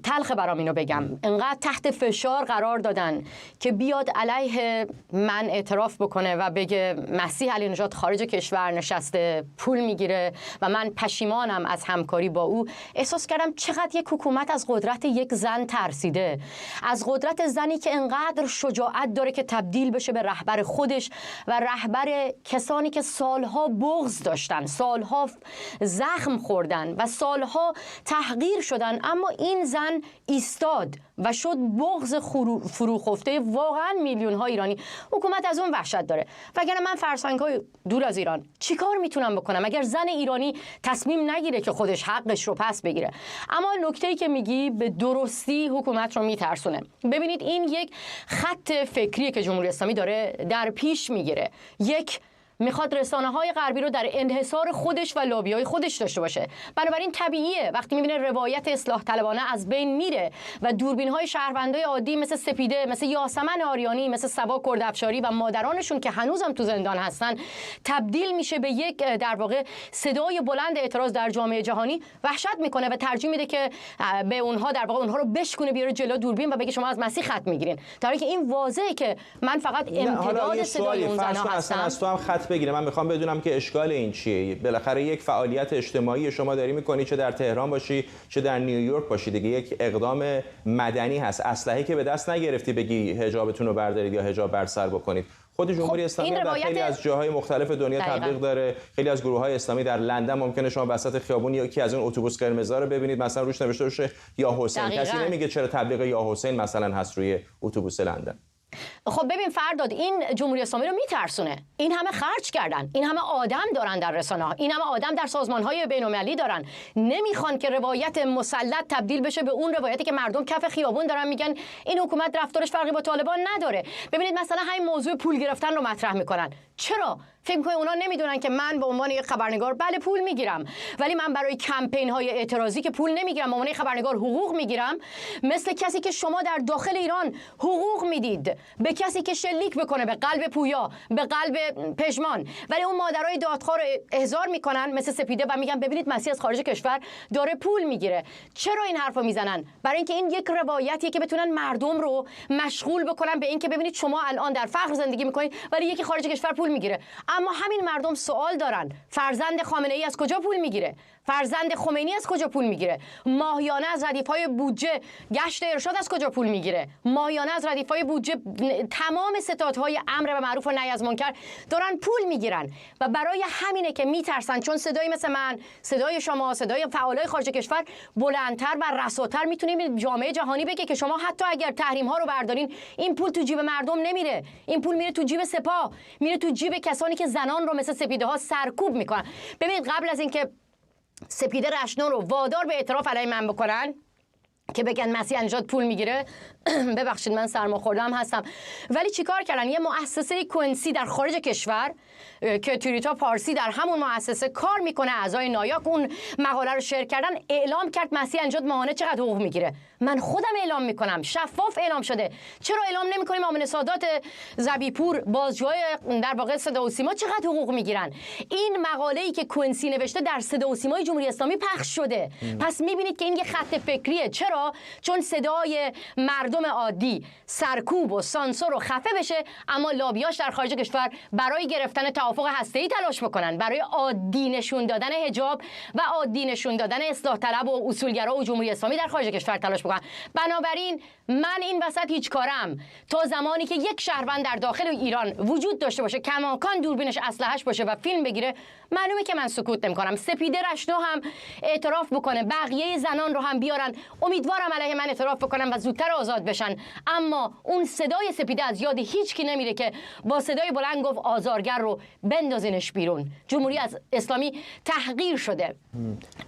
تلخ برام اینو بگم، انقدر تحت فشار قرار دادن که بیاد علیه من اعتراف بکنه و بگه مسیح علی نژاد خارج کشور نشسته پول میگیره و من پشیمانم از همکاری با او. احساس کردم چقدر یک حکومت از قدرت یک زن ترسیده، از قدرت زنی که انقدر شجاعت داره که تبدیل بشه به رهبر خودش و رهبر کسانی که سالها بغض داشتن، سالها زخم خوردن و سالها تحقیر شدن، اما این زن ایستاد و شد بغض فروخفته واقعا میلیون ها ایرانی. حکومت از اون وحشت داره. وگرنه من فرسنگ‌های دور از ایران چیکار میتونم بکنم اگر زن ایرانی تصمیم نگیره که خودش حقش رو پس بگیره؟ اما نکته‌ای که میگی به درستی حکومت رو میترسونه. ببینید، این یک خط فکریه که جمهوری اسلامی داره در پیش میگیره. یک، میخواد رسانه‌های غربی رو در انحصار خودش و لابی‌های خودش داشته باشه. بنابراین طبیعیه وقتی می‌بینه روایت اصلاح طلبانه از بین میره و دوربین‌های شهروندای عادی مثل سپیده، مثل یاسمن آریانی، مثل صبا کردافشاری و مادرانشون که هنوزم تو زندان هستن تبدیل میشه به یک در واقع صدای بلند اعتراض در جامعه جهانی، وحشت میکنه و ترجیح میده که به اونها در واقع اونها رو بشکونه بیاره جلو دوربین و بگه شما از مسیح خط میگیرین، در حالی که این واضحه که من فقط امتداد صدای اون زنا هستم. از تو هم خط بگیره. من میخوام بدونم که اشکال این چیه؟ بالاخره یک فعالیت اجتماعی شما داری میکنی، چه در تهران باشی چه در نیویورک باشی، دیگه یک اقدام مدنی هست. اسلحه که به دست نگرفتی بگی حجابتون رو بردارید یا حجاب بر سر بکنید. خود جمهوری اسلامی در خیلی از جاهای مختلف دنیا تبلیغ داره. خیلی از گروه‌های اسلامی در لندن ممکنه شما وسط خیابون یکی از اون اتوبوس قرمزا رو ببینید مثلا روش نوشته باشه یا حسین. کسی نمیگه چرا تبلیغ یا حسین مثلا هست روی اتوبوس لندن. خب ببین فرداد، این جمهوری اسلامی رو میترسونه. این همه خرج کردن، این همه آدم دارن در رسانه‌ها، این همه آدم در سازمان‌های بین‌المللی دارن. نمیخوان که روایت مسلط تبدیل بشه به اون روایتی که مردم کف خیابون دارن میگن این حکومت رفتارش فرقی با طالبان نداره. ببینید مثلا همین موضوع پول گرفتن رو مطرح میکنن. چرا؟ فکر می‌کنید اونا نمیدونن که من به عنوان یک خبرنگار بله پول میگیرم، ولی من برای کمپین‌های اعتراضی که پول نمیگیرم، به عنوان خبرنگار حقوق میگیرم، مثل کسی که شما در داخل ایران حقوق میدید به کسی که شلیک بکنه به قلب پویا، به قلب پژمان، ولی اون مادرای دادخوار احضار میکنن مثل سپیده و میگن ببینید مسیح از خارج کشور داره پول میگیره. چرا این حرفو میزنن؟ برای اینکه این یک روایتیه که بتونن مردم رو مشغول بکنن به اینکه ببینید شما الان در فقر زندگی میکنید ولی یکی خارج کشور پول میگیره. اما همین مردم سوال دارن فرزند خامنه ای از کجا پول میگیره؟ فرزند خمینی از کجا پول میگیره؟ ماهیانه از ردیف‌های بودجه گشت ارشاد از کجا پول میگیره؟ ماهیانه از ردیف‌های بودجه تمام ستادهای امر به معروف و نهی از منکر دارن پول میگیرن و برای همینه که میترسن، چون صدای مثل من، صدای شما، صدای فعالای خارج کشور بلندتر و رساتر میتونه به جامعه جهانی بگه که شما حتی اگر تحریم ها رو بردارین این پول تو جیب مردم نمیره، این پول میره تو جیب سپاه، میره تو جیب کسانی که زنان رو مثل سپیده ها سرکوب میکنن. ببینید قبل از اینکه سپیده رشنو رو وادار به اعتراف علیه من بکنن که بگن مسیح نژاد پول میگیره، ببخشید من سرماخورده‌ام هستم، ولی چیکار کردن؟ یه مؤسسه کوئنسی در خارج کشور که توریتا پارسی در همون مؤسسه کار میکنه، اعضای نایاک اون مقاله رو شیر کردن، اعلام کرد مسیح نژاد ماهانه چقدر حقوق میگیره. من خودم اعلام میکنم، شفاف اعلام شده. چرا اعلام نمیکنیم آمنه سادات زبیپور، بازجوهای در واقع صدا و سیما چقدر حقوق میگیرن؟ این مقاله‌ای که کوئنسی نوشته در صدا و سیمای جمهوری اسلامی پخش شده. پس میبینید که این یه خط فکریه. چرا؟ چون صدای مردم عادی سرکوب و سانسور و خفه بشه، اما لابیاش در خارج کشور برای گرفتن توافق هسته‌ای تلاش بکنن، برای عادی نشون دادن حجاب و عادی نشون دادن اصلاح طلب و اصولگرا و جمهوری اسلامی در خارج کشور تلاش بکنن. بنابراین من این وسط هیچ کارم تا زمانی که یک شهروند در داخل ایران وجود داشته باشه کماکان دوربینش اسلحه‌اش باشه و فیلم بگیره، معلومه که من سکوت نمی‌کنم. سپیده رشنو هم اعتراف بکنه، بقیه زنان رو هم بیارن، امیدوارم علیه من اعتراف بکنن و زودتر آزاد بشن. اما اون صدای سپیده از یاد هیچ کی نمیره که با صدای بلند گفت آزارگر رو بندازینش بیرون. جمهوری اسلامی تحقیر شده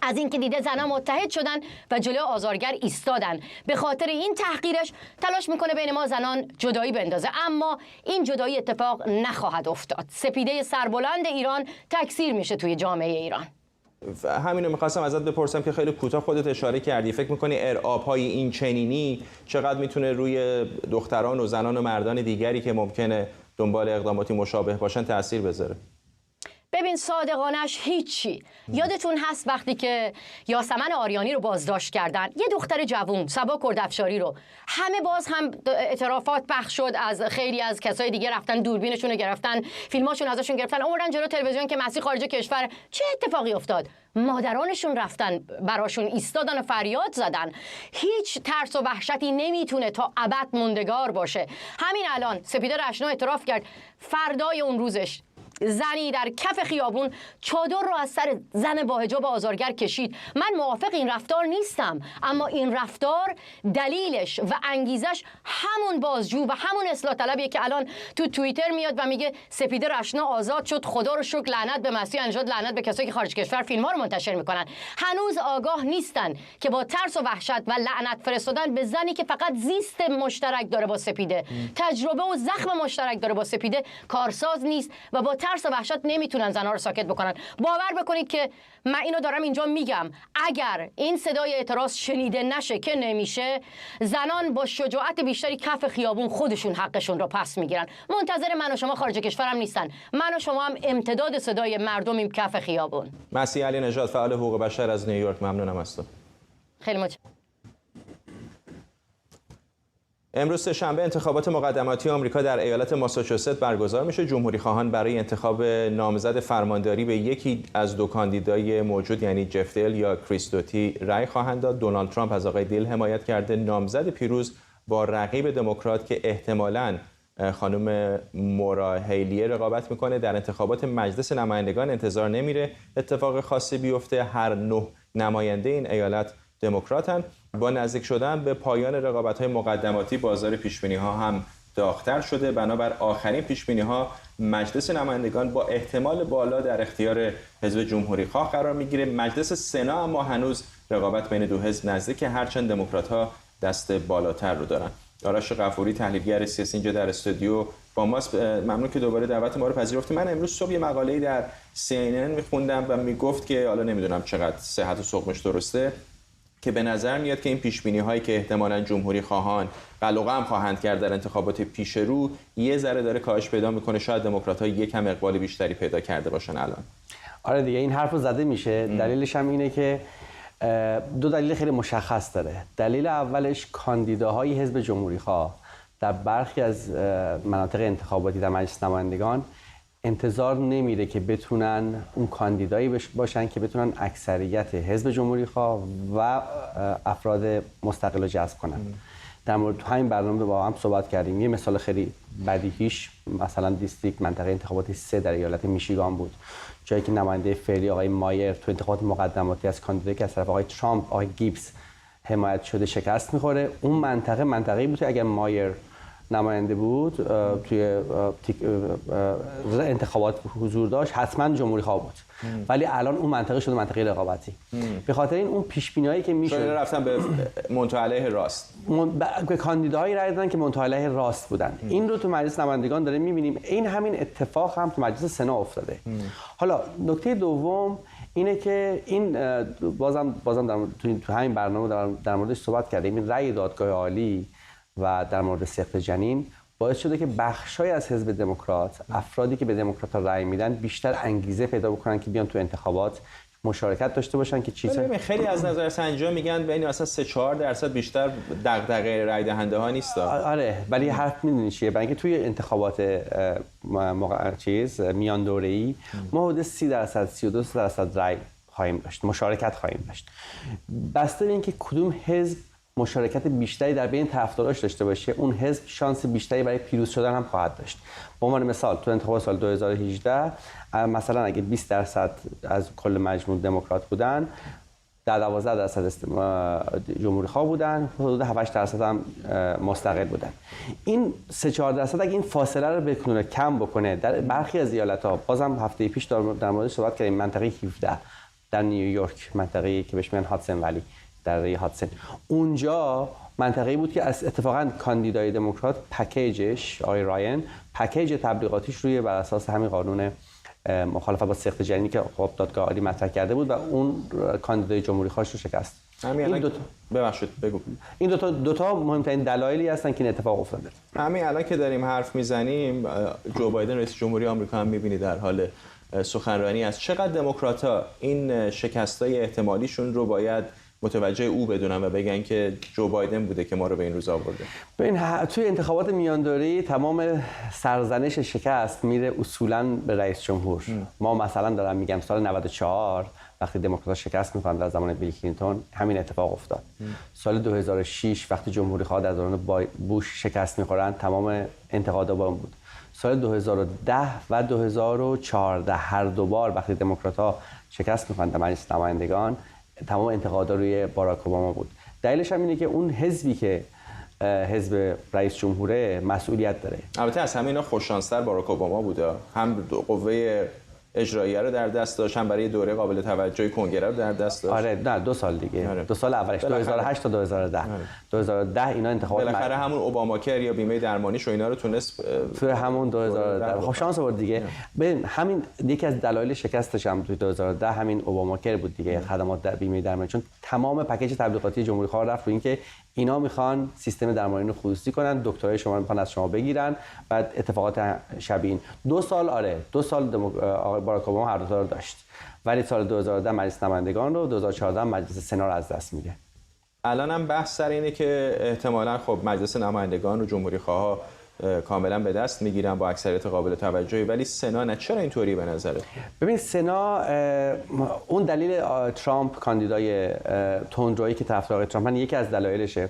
از اینکه دیده زنان متحد شدن و جلوی آزارگر ایستادن. به خاطر این تحقیرش تلاش میکنه بین ما زنان جدایی بندازه، اما این جدایی اتفاق نخواهد افتاد. سپیده سربلند ایران تکثیر میشه توی جامعه ایران. همینو میخواستم ازت بپرسم که خیلی کوتاه خودت اشاره کردی. فکر میکنی ارعاب‌های این چنینی چقدر میتونه روی دختران و زنان و مردان دیگری که ممکنه دنبال اقداماتی مشابه باشن تأثیر بذاره؟ ببین صادقانش هیچی. یادتون هست وقتی که یاسمن آریانی رو بازداشت کردن، یه دختر جوون صبا کردافشاری رو، همه باز هم اعترافات پخش شد از خیلی از کسای دیگه، رفتن دوربینشون رو گرفتن، فیلماشون ازشون گرفتن، آوردن جلو تلویزیون که مسیح خارج کشور. چه اتفاقی افتاد؟ مادرانشون رفتن براشون ایستادن و فریاد زدن. هیچ ترس و وحشتی نمیتونه تا ابد موندگار باشه. همین الان سپیده رشنو اعتراف کرد فردای اون روزش زنی در کف خیابون چادر رو از سر زن با حجاب آزارگر کشید. من موافق این رفتار نیستم، اما این رفتار دلیلش و انگیزش همون بازجو و همون اصلاح طلبیه که الان تو توییتر میاد و میگه سپیده رشنا آزاد شد، خدا رو شکر، لعنت به مسیح نژاد، لعنت به کسایی که خارج کشور فیلم ها رو منتشر میکنن. هنوز آگاه نیستن که با ترس و وحشت و لعنت فرستادن به زنی که فقط زیست مشترک داره با سپیده، تجربه و زخم مشترک داره با سپیده، کارساز نیست و با ترس و وحشت نمیتونن زنها رو ساکت بکنن. باور بکنید که من اینو دارم اینجا میگم، اگر این صدای اعتراض شنیده نشه که نمیشه، زنان با شجاعت بیشتری کف خیابون خودشون حقشون رو پس میگیرن. منتظر من و شما خارج کشورم نیستن، من و شما هم امتداد صدای مردمیم کف خیابون. مسیح علی نژاد، فعال حقوق بشر از نیویورک، ممنونم از تو. خیلی متشکرم. امروز سه‌شنبه انتخابات مقدماتی آمریکا در ایالت ماساچوست برگزار میشه. جمهوری خواهان برای انتخاب نامزد فرمانداری به یکی از دو کاندیدای موجود یعنی جف دیل یا کریس دوتی رأی خواهند داد. دونالد ترامپ از آقای دیل حمایت کرده. نامزد پیروز با رقیب دموکرات که احتمالاً خانم مورا هیلی رقابت میکنه در انتخابات مجلس نمایندگان انتظار نمیره اتفاق خاصی بیفته. هر 9 نماینده این ایالت دموکراتن. با نزدیک شدن به پایان رقابت‌های مقدماتی بازار پیش‌بینی‌ها هم داغ‌تر شده. بنابر آخرین پیش‌بینی‌ها مجلس نمایندگان با احتمال بالا در اختیار حزب جمهوری‌خواه قرار می‌گیره. مجلس سنا اما هنوز رقابت بین دو حزب نزدیکه، هرچند دموکرات‌ها دست بالاتر رو دارن. آرش غفوری تحلیلگر سیاسی اینجا در استودیو با ماست. ممنون که دوباره دعوت ما رو پذیرفتی. من امروز صبح یه مقاله‌ای در CNN می‌خوندم و میگفت که حالا نمیدونم چقدر صحت و سقمش درسته، که به نظر میاد که این پیش‌بینی‌هایی که احتمالاً جمهوری خواهان قلقم خواهند کرد در انتخابات پیش رو یه ذره داره کاهش پیدا میکنه. شاید دموکرات‌ها یکم اقبال بیشتری پیدا کرده باشن الان. آره دیگه این حرفو زده میشه. دلیلش هم اینه که دو دلیل خیلی مشخص داره. دلیل اولش کاندیداهای حزب جمهوری‌خواه در برخی از مناطق انتخاباتی در مجلس نمایندگان انتظار نمیره که بتونن اون کاندیدایی باشن که بتونن اکثریت حزب جمهوری‌خواه و افراد مستقل رو جذب کنن. در مورد همین برنامه با هم صحبت کردیم. یه مثال خیلی بدیهیش مثلا دیستریکت منطقه انتخاباتی 3 در ایالت میشیگان بود، جایی که نماینده فعلی آقای مایر تو انتخابات مقدماتی از کاندیدایی که از طرف آقای ترامپ، آقای گیبس حمایت شده شکست می‌خوره. اون منطقه‌ای بود که اگر مایر نماینده بود توی انتخابات حضور داشت حتما جمهوری خواه بود، ولی الان اون منطقه شده منطقه رقابتی. به خاطر این اون پیش بینی‌هایی که میشه رفتن به منتهی علیه راست، به کاندیداهایی رای دادن که منتهی علیه راست بودن. این رو تو مجلس نمایندگان داریم می‌بینیم. این همین اتفاق هم تو مجلس سنا افتاده. حالا نکته دوم اینه که این بازم تو همین برنامه در موردش صحبت کردیم. این رأی دادگاه عالی و در مورد سقط جنین باعث شده که بخشای از حزب دموکرات، افرادی که به دموکرات‌ها رأی میدن، بیشتر انگیزه پیدا بکنن که بیان تو انتخابات مشارکت داشته باشن که خیلی از نظرسنجی‌ها میگن بین مثلا 3-4% بیشتر دغدغه رای دهنده ها نیست. آره، ولی حرف میدونی چیه؟ برای اینکه توی انتخابات میان دوره‌ای ما حدود 30% 32% رای خواهیم داشت، مشارکت خواهیم داشت. بسته به اینکه کدوم حزب مشارکت بیشتری در بین طرفداراش داشته باشه، اون حزب شانس بیشتری برای پیروز شدن هم خواهد داشت. به عنوان مثال تو انتخابات سال 2018 مثلا اگه 20% از کل مجموع دموکرات بودن، 12% جمهوری خواه بودن، حدود 7-8% هم مستقل بودن. این 3-4% اگه این فاصله رو بکنه، کم بکنه، در برخی از ایالت‌ها، بازم هفته پیش در موردش صحبت کردیم، منطقه 17 در نیویورک، منطقه‌ای که بهش میگن هاتسن ولی، در هاتسن، اونجا منطقه‌ای بود که از اتفاقا کاندیدای دموکرات پکیجش آقای رایان، پکیج تبلیغاتیش روی بر اساس همین قانون مخالفت با سقط جنینی که خب دادگاه عالی مطرح کرده بود و اون کاندیدای جمهوری خواهش رو شکست. این دو تا ببخشید بگو. این دو تا مهمترین دلایلی هستن که این اتفاق افتاده. همین الان که داریم حرف میزنیم، جو بایدن رئیس جمهوری آمریکا هم می‌بینی در حال سخنرانی است. چقدر دموکرات‌ها این شکست‌های احتمالیشون رو باید متوجه او بدونن و بگن که جو بایدن بوده که ما رو به این روز آورده؟ ببین توی انتخابات میاندوره‌ای تمام سرزنش شکست میره اصولاً به رئیس جمهور. ما مثلا دارم میگم سال 94 وقتی دموکرات‌ها شکست می‌خوردن در زمان بیل کلینتون همین اتفاق افتاد. سال 2006 وقتی جمهوری‌خواه در دوران بوش شکست می‌خورن تمام انتقادها با اون بود. سال 2010 و 2014 هر دو بار وقتی دموکرات‌ها شکست می‌خوردن در مجلس نمایندگان تمام انتقادها روی باراک اوباما بود. دلیلش هم اینه که اون حزبی که حزب رئیس جمهوره مسئولیت داره. البته از همینا خوششانس‌تر باراک اوباما بوده، هم قوه اجراییه رو در دست داشت، هم برای دوره قابل توجهی کنگره رو در دست داشت. آره نه 2 سال دیگه. آره. 2 سال اولش 2008 تا 2010. 2010 اینا انتخابات بالاخره همون اوباماکر یا بیمه درمانیش و اینا رو تونست تو همون 2010 خب شانس آورد دیگه. ببین همین یکی از دلایل شکستش هم تو 2010 همین اوباماکر بود دیگه، خدمات در بیمه درمانی، چون تمام پکیج تبلیغاتی جمهوری خواه رفت رو اینکه اینا میخوان سیستم درمانی رو خصوصی کنن، دکترای شما رو میخوان از شما بگیرن، بعد اتفاقات شبیه 2 سال آره 2 سال آقای باراک اوباما هر دو تا رو داشت، ولی سال 2010 مجلس نمایندگان رو، 2014 مجلس سنا رو از دست میده. الان هم بحث سر اینه که احتمالاً خب مجلس نمایندگان رو جمهوری خواها کاملا به دست میگیرن با اکثریت قابل توجهی، ولی سنا نه. چرا اینطوری به نظره؟ ببین سنا اون دلیل ترامپ کاندیدای تندرویی که طرفدار ترامپ یکی از دلایلشه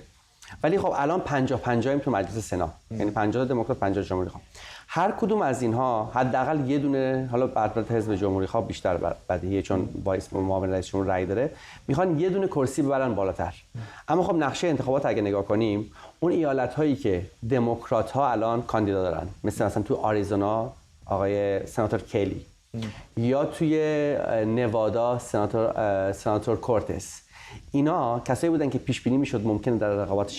ولی خب الان 50-50 تو مجلس سنا، یعنی 50 دموکرات 50 جمهوری خواه. هر کدوم از اینها حداقل یه دونه، حالا بعد حزب جمهوری خواه بیشتر بدیهیه چون با اسم معاون رئیس جمهور رأی داره، میخوان یه دونه کرسی ببرن بالاتر. اما خب نقشه انتخابات اگه نگاه کنیم، اون ایالت هایی که دموکرات ها الان کاندیدا دارن، مثلا تو آریزونا آقای سناتور کیلی، یا توی نوادا سناتور کورتس، اینا کسایی بودن که پیش بینی میشد ممکنه در رقابت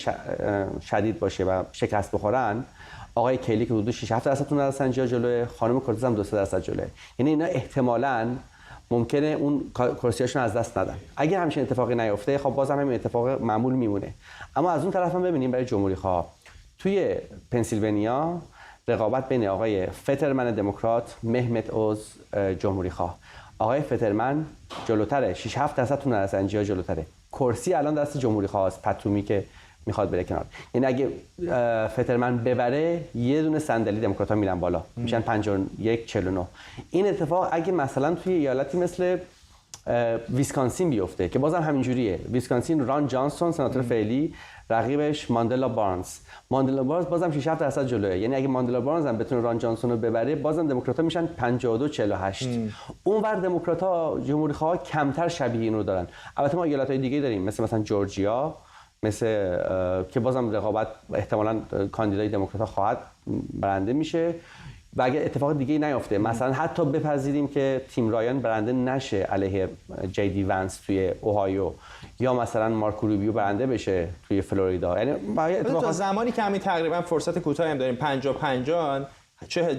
شدید باشه و شکست بخورن. آقای کیلی که حدود 6-7% تون نرسن جلوه، خانم کورتز هم 2% جلوه. یعنی اینا احتمالاً ممکنه اون کرسیاشون از دست ندن. اگه همچین اتفاقی نیفته، خب بازم همین اتفاق معمول میمونه. اما از اون طرف هم ببینیم برای جمهوری خواه توی پنسیلوانیا رقابت بین آقای فترمن دموکرات، مهمت اوز جمهوری خواه. آقای فترمن جلوتره، 6-7% تون نرسنجی‌ها جلوتره. کرسی الان دست جمهوری خواه است، پتومی که میخواد بره کنار. یعنی اگه فترمن ببره، یه دونه صندلی دموکرات‌ها میرن بالا، میشن 51-49. این اتفاق اگه مثلا توی ایالتی مثل ویسکانسین بیفته که بازم همینجوریه، ویسکانسین ران جانسون سناتور فعلی، رقیبش ماندلا بارنز. ماندلا بارنز بازم 6-7% جلوه. یعنی اگه ماندلا بارنز هم بتونه ران جانسون رو ببره، بازم دموکرات‌ها میشن 52-48. اونور دموکرات‌ها جمهوری خواه کمتر شبیه این رو دارن. البته ما ایالت‌های دیگه داریم مثلا جورجیا، مثل که بازم رقابت احتمالاً کاندیدای دموکرات‌ها خواهد برنده میشه و اگه اتفاق دیگه نیفته، مثلا حتی بپذیریم که تیم رایان برنده نشه علیه جی دی ونس توی اوهایو، یا مثلا مارکو روبیو برنده بشه توی فلوریدا، یعنی تا زمانی که همین تقریبا فرصت کوتاهی هم داریم 50-50 چه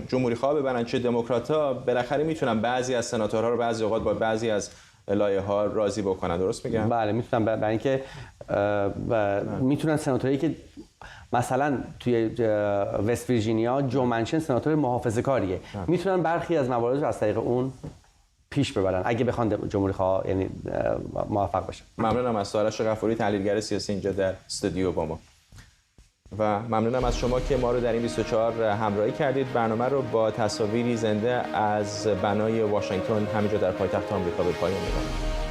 جمهوری خواه ببرن چه دموکرات‌ها، بالاخره میتونن بعضی از سناتورها رو بعضی اوقات با بعضی از لایه‌ها راضی بکنن. درست میگم؟ بله میتونن، برای اینکه میتونن سناتوری که مثلا توی وست ویرجینیا جو منشن سناتور محافظه‌کاریه، میتونن برخی از موارد رو از طریق اون پیش ببرن اگه بخوان جمهوری خواه یعنی موفق باشن. ممنونم از سارش غفوری، تحلیلگر سیاسی اینجا در استودیو با ما، و ممنونم از شما که ما رو در این 24 همراهی کردید. برنامه رو با تصاویری زنده از بنای واشنگتن همینجا در پایتخت آمریکا به پایان می‌بریم.